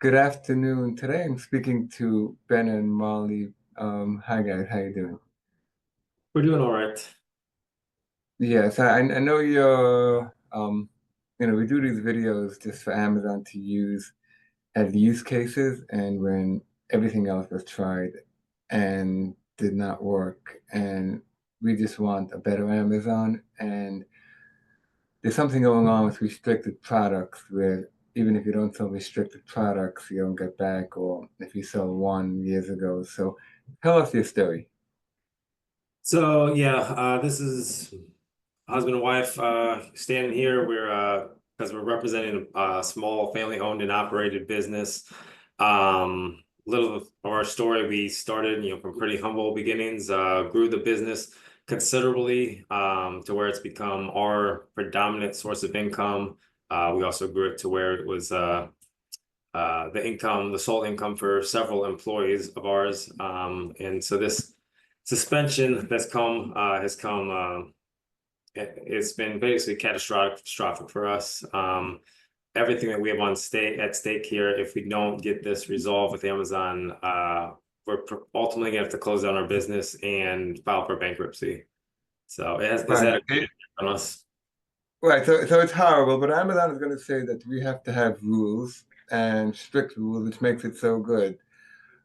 Good afternoon. Today I'm speaking to Ben and Molly. Hi guys, how you doing? We're doing all right. Yes, I know we do these videos just for Amazon to use as use cases and when everything else was tried and did not work and we just want a better Amazon and there's something going on with restricted products where even if you don't sell restricted products, you don't get back, or if you sell one years ago. So tell us your story. So yeah, this is husband and wife standing here. We're because we're representing a small family-owned and operated business. Little of our story, we started, from pretty humble beginnings, grew the business considerably to where it's become our predominant source of income. We also grew it to where it was the sole income for several employees of ours. And so this suspension has come. It's been basically catastrophic for us. Everything that we have at stake here, if we don't get this resolved with Amazon, we're ultimately gonna have to close down our business and file for bankruptcy. So it's had a Right. great impact on us. Right. So it's horrible, but Amazon is going to say that we have to have rules and strict rules, which makes it so good.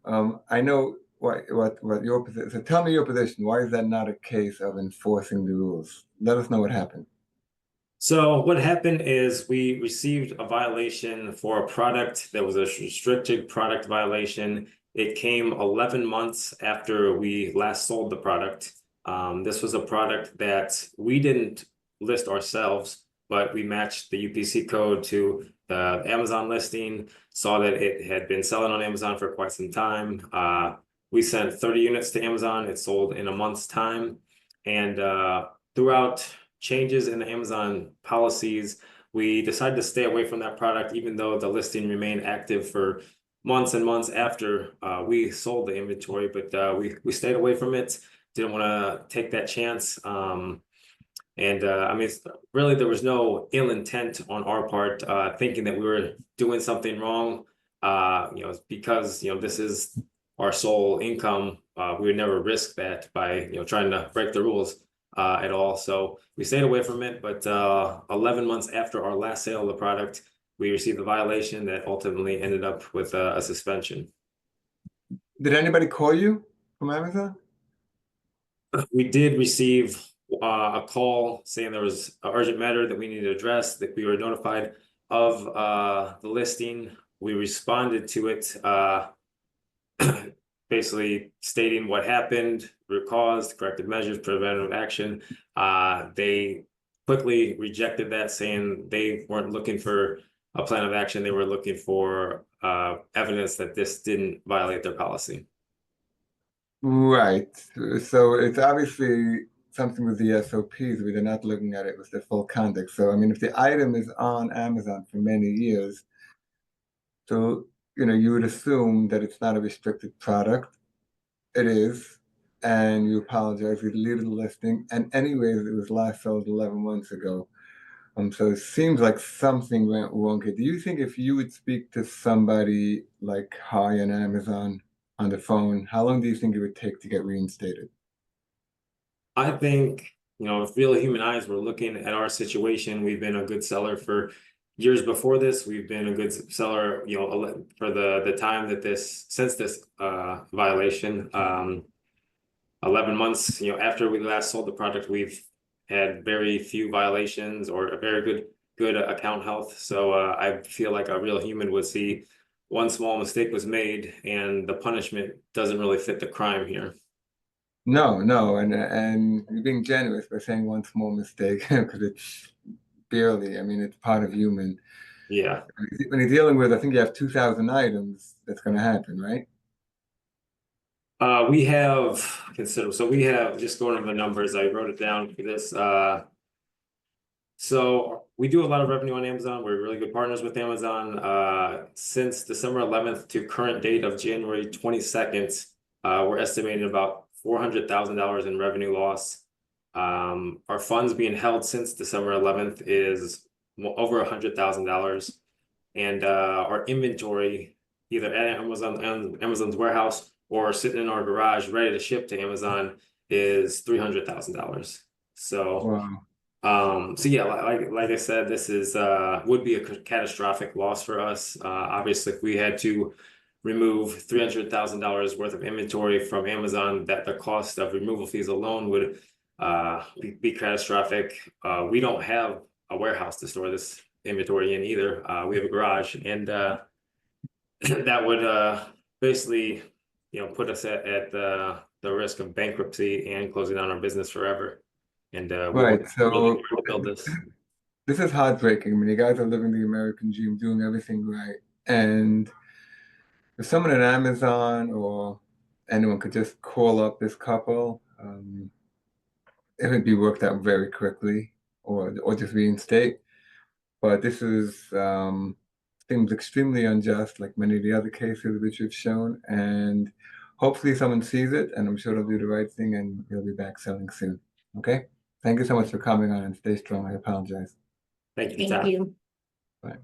I know what your position. So tell me your position. Why is that not a case of enforcing the rules? Let us know what happened. So what happened is we received a violation for a product that was a restricted product violation. It came 11 months after we last sold the product. This was a product that we didn't list ourselves, but we matched the UPC code to the Amazon listing, saw that it had been selling on Amazon for quite some time. We sent 30 units to Amazon. It sold in a month's time. And throughout changes in the Amazon policies, we decided to stay away from that product, even though the listing remained active for months and months after we sold the inventory. But we stayed away from it. Didn't want to take that chance. And I mean, really, there was no ill intent on our part, thinking that we were doing something wrong. Because this is our sole income. We would never risk that by trying to break the rules at all. So we stayed away from it. But 11 months after our last sale of the product, we received a violation that ultimately ended up with a suspension. Did anybody call you from Amazon? We did receive a call saying there was an urgent matter that we needed to address, that we were notified of the listing. We responded to it, basically stating what happened, root cause, corrective measures, preventative action. They quickly rejected that, saying they weren't looking for a plan of action. They were looking for evidence that this didn't violate their policy. Right. So it's obviously something with the SOPs where they're not looking at it with the full context. So I mean, if the item is on Amazon for many years, so you would assume that it's not a restricted product. It is, and you apologize, you deleted the listing. And anyways, it was last sold 11 months ago. So it seems like something went wrong here. Do you think if you would speak to somebody like High on Amazon on the phone, how long do you think it would take to get reinstated? I think, if real human eyes were looking at our situation, we've been a good seller for years before this. We've been a good seller, for the time that since this violation, 11 months, after we last sold the product, we've had very few violations or a very good account health. So I feel like a real human would see one small mistake was made and the punishment doesn't really fit the crime here. No, no, and you're being generous by saying one small mistake because it's barely. I mean, it's part of human. Yeah. When you're dealing with, I think you have 2,000 items. That's going to happen, right? We have consider so we have just going over the numbers. I wrote it down for this. So we do a lot of revenue on Amazon. We're really good partners with Amazon. Since December 11th to current date of January 22nd, we're estimating about $400,000 in revenue loss. Our funds being held since December 11th is over $100,000. And our inventory either at Amazon's warehouse or sitting in our garage ready to ship to Amazon is $300,000. So Wow. so yeah, like I said, this is would be a catastrophic loss for us. Obviously, if we had to remove $300,000 worth of inventory from Amazon, that the cost of removal fees alone would be catastrophic. We don't have a warehouse to store this inventory in either. We have a garage, and that would basically, put us at the risk of bankruptcy and closing down our business forever. And we Right. worked really So hard to build this. this is heartbreaking. I mean, you guys are living the American dream, doing everything right. And if someone at Amazon or anyone could just call up this couple, it would be worked out very quickly, or just reinstate. But this is seems extremely unjust, like many of the other cases which you've shown. And hopefully someone sees it, and I'm sure they'll do the right thing, and you'll be back selling soon. Okay? Thank you so much for coming on, and stay strong. I apologize. Thank you, Thank Tom. you. Bye.